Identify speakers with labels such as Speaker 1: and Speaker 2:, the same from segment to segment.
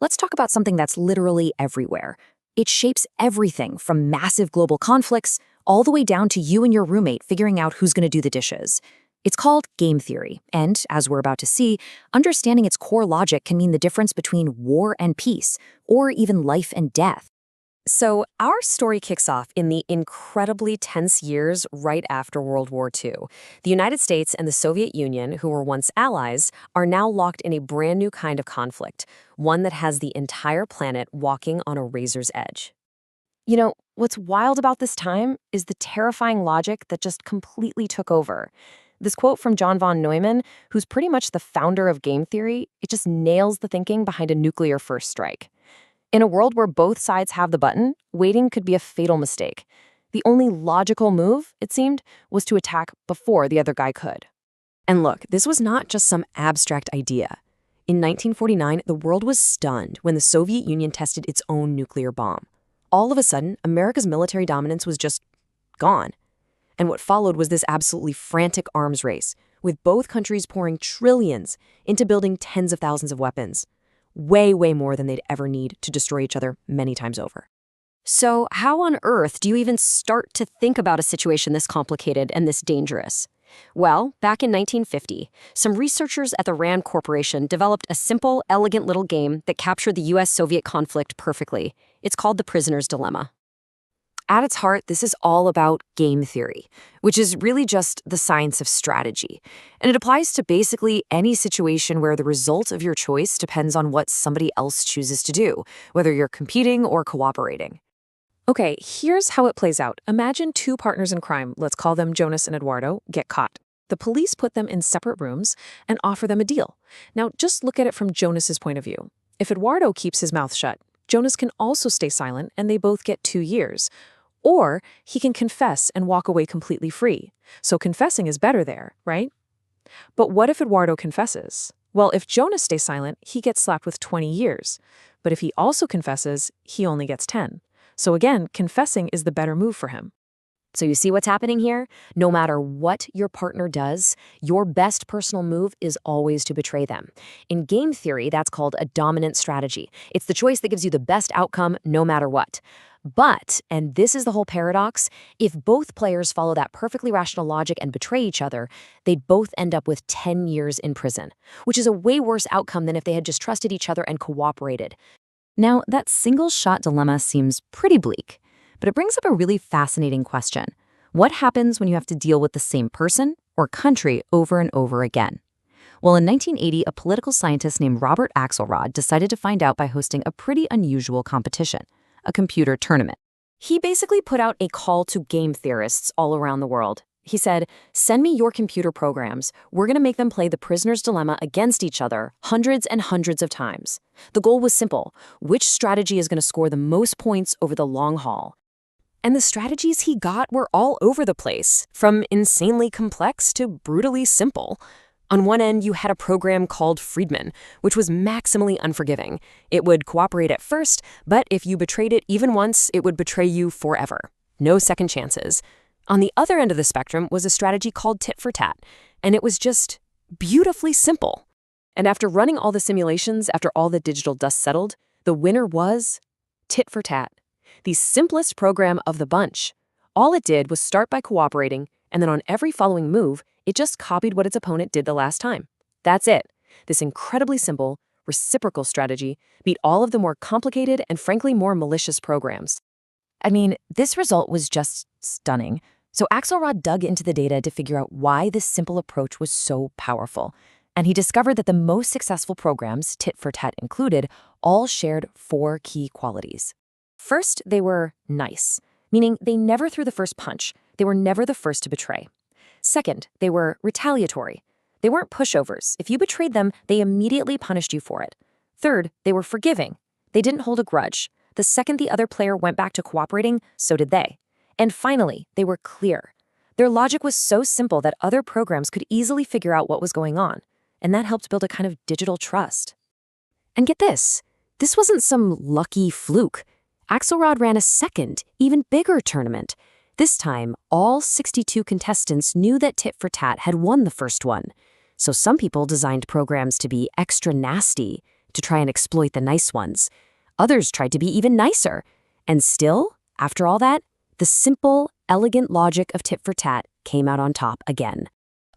Speaker 1: Let's talk about something that's literally everywhere. It shapes everything from massive global conflicts all the way down to you and your roommate figuring out who's going to do the dishes. It's called game theory, and as we're about to see, understanding its core logic can mean the difference between war and peace, or even life and death. So, our story kicks off in the incredibly tense years right after World War II. The United States and the Soviet Union, who were once allies, are now locked in a brand new kind of conflict, one that has the entire planet walking on a razor's edge. What's wild about this time is the terrifying logic that just completely took over. This quote from John von Neumann, who's pretty much the founder of game theory, it just nails the thinking behind a nuclear first strike. In a world where both sides have the button, waiting could be a fatal mistake. The only logical move, it seemed, was to attack before the other guy could. And look, this was not just some abstract idea. In 1949, the world was stunned when the Soviet Union tested its own nuclear bomb. All of a sudden, America's military dominance was just gone. And what followed was this absolutely frantic arms race, with both countries pouring trillions into building tens of thousands of weapons. Way, way more than they'd ever need to destroy each other many times over. So how on earth do you even start to think about a situation this complicated and this dangerous? Well, back in 1950, some researchers at the RAND Corporation developed a simple, elegant little game that captured the US-Soviet conflict perfectly. It's called the prisoner's dilemma. At its heart, this is all about game theory, which is really just the science of strategy. And it applies to basically any situation where the result of your choice depends on what somebody else chooses to do, whether you're competing or cooperating. Okay, here's how it plays out. Imagine two partners in crime, let's call them Jonas and Eduardo, get caught. The police put them in separate rooms and offer them a deal. Now, just look at it from Jonas's point of view. If Eduardo keeps his mouth shut, Jonas can also stay silent and they both get 2 years. Or he can confess and walk away completely free. So confessing is better there, right? But what if Eduardo confesses? Well, if Jonas stays silent, he gets slapped with 20 years. But if he also confesses, he only gets 10. So again, confessing is the better move for him. So you see what's happening here? No matter what your partner does, your best personal move is always to betray them. In game theory, that's called a dominant strategy. It's the choice that gives you the best outcome no matter what. But, and this is the whole paradox, if both players follow that perfectly rational logic and betray each other, they'd both end up with 10 years in prison, which is a way worse outcome than if they had just trusted each other and cooperated. Now, that single-shot dilemma seems pretty bleak, but it brings up a really fascinating question. What happens when you have to deal with the same person or country over and over again? Well, in 1980, a political scientist named Robert Axelrod decided to find out by hosting a pretty unusual competition, a computer tournament. He basically put out a call to game theorists all around the world. He said, "Send me your computer programs. We're going to make them play the prisoner's dilemma against each other hundreds and hundreds of times." The goal was simple: which strategy is going to score the most points over the long haul? And the strategies he got were all over the place, from insanely complex to brutally simple. On one end, you had a program called Friedman, which was maximally unforgiving. It would cooperate at first, but if you betrayed it even once, it would betray you forever. No second chances. On the other end of the spectrum was a strategy called tit for tat, and it was just beautifully simple. And after running all the simulations, after all the digital dust settled, the winner was tit for tat, the simplest program of the bunch. All it did was start by cooperating, and then on every following move, it just copied what its opponent did the last time. That's it. This incredibly simple, reciprocal strategy beat all of the more complicated and frankly more malicious programs. I mean, this result was just stunning. So Axelrod dug into the data to figure out why this simple approach was so powerful. And he discovered that the most successful programs, tit for tat included, all shared 4 key qualities. First, they were nice, meaning they never threw the first punch. They were never the first to betray. Second, they were retaliatory. They weren't pushovers. If you betrayed them, they immediately punished you for it. Third, they were forgiving. They didn't hold a grudge. The second the other player went back to cooperating, so did they. And finally, they were clear. Their logic was so simple that other programs could easily figure out what was going on, and that helped build a kind of digital trust. And get this wasn't some lucky fluke. Axelrod ran a second, even bigger tournament. This time, all 62 contestants knew that tit for tat had won the first one. So some people designed programs to be extra nasty, to try and exploit the nice ones. Others tried to be even nicer. And still, after all that, the simple, elegant logic of tit for tat came out on top again.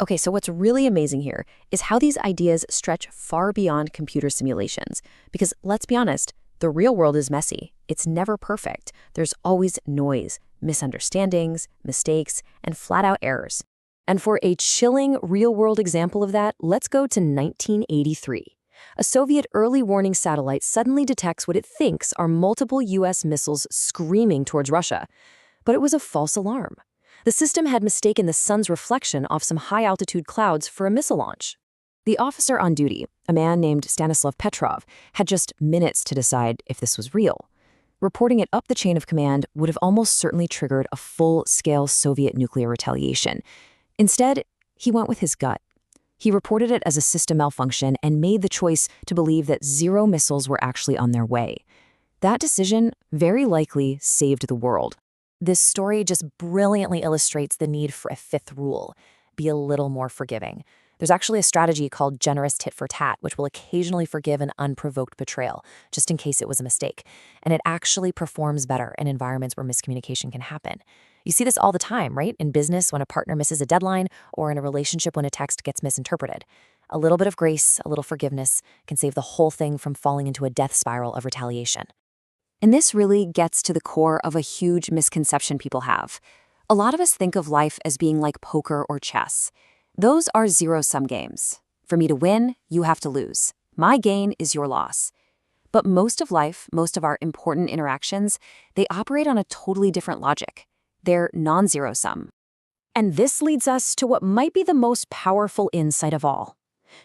Speaker 1: Okay, so what's really amazing here is how these ideas stretch far beyond computer simulations. Because let's be honest, the real world is messy. It's never perfect. There's always noise, misunderstandings, mistakes, and flat-out errors. And for a chilling real-world example of that, let's go to 1983. A Soviet early warning satellite suddenly detects what it thinks are multiple U.S. missiles screaming towards Russia. But it was a false alarm. The system had mistaken the sun's reflection off some high-altitude clouds for a missile launch. The officer on duty, a man named Stanislav Petrov, had just minutes to decide if this was real. Reporting it up the chain of command would have almost certainly triggered a full-scale Soviet nuclear retaliation. Instead, he went with his gut. He reported it as a system malfunction and made the choice to believe that 0 missiles were actually on their way. That decision very likely saved the world. This story just brilliantly illustrates the need for a fifth rule: be a little more forgiving. There's actually a strategy called generous tit for tat, which will occasionally forgive an unprovoked betrayal, just in case it was a mistake. And it actually performs better in environments where miscommunication can happen. You see this all the time, right? In business, when a partner misses a deadline, or in a relationship when a text gets misinterpreted. A little bit of grace, a little forgiveness, can save the whole thing from falling into a death spiral of retaliation. And this really gets to the core of a huge misconception people have. A lot of us think of life as being like poker or chess. Those are zero-sum games. For me to win, you have to lose. My gain is your loss. But most of life, most of our important interactions, they operate on a totally different logic. They're non-zero-sum. And this leads us to what might be the most powerful insight of all.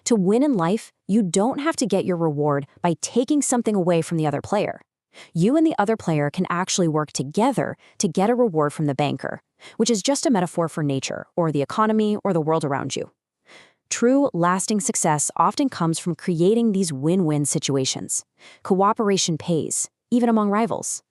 Speaker 1: To win in life, you don't have to get your reward by taking something away from the other player. You and the other player can actually work together to get a reward from the banker, which is just a metaphor for nature, or the economy, or the world around you. True, lasting success often comes from creating these win-win situations. Cooperation pays, even among rivals.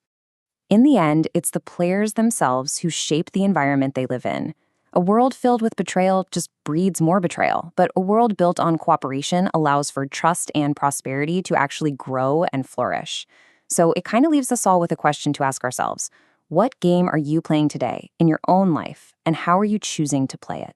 Speaker 1: In the end, it's the players themselves who shape the environment they live in. A world filled with betrayal just breeds more betrayal, but a world built on cooperation allows for trust and prosperity to actually grow and flourish. So it kind of leaves us all with a question to ask ourselves. What game are you playing today in your own life, and how are you choosing to play it?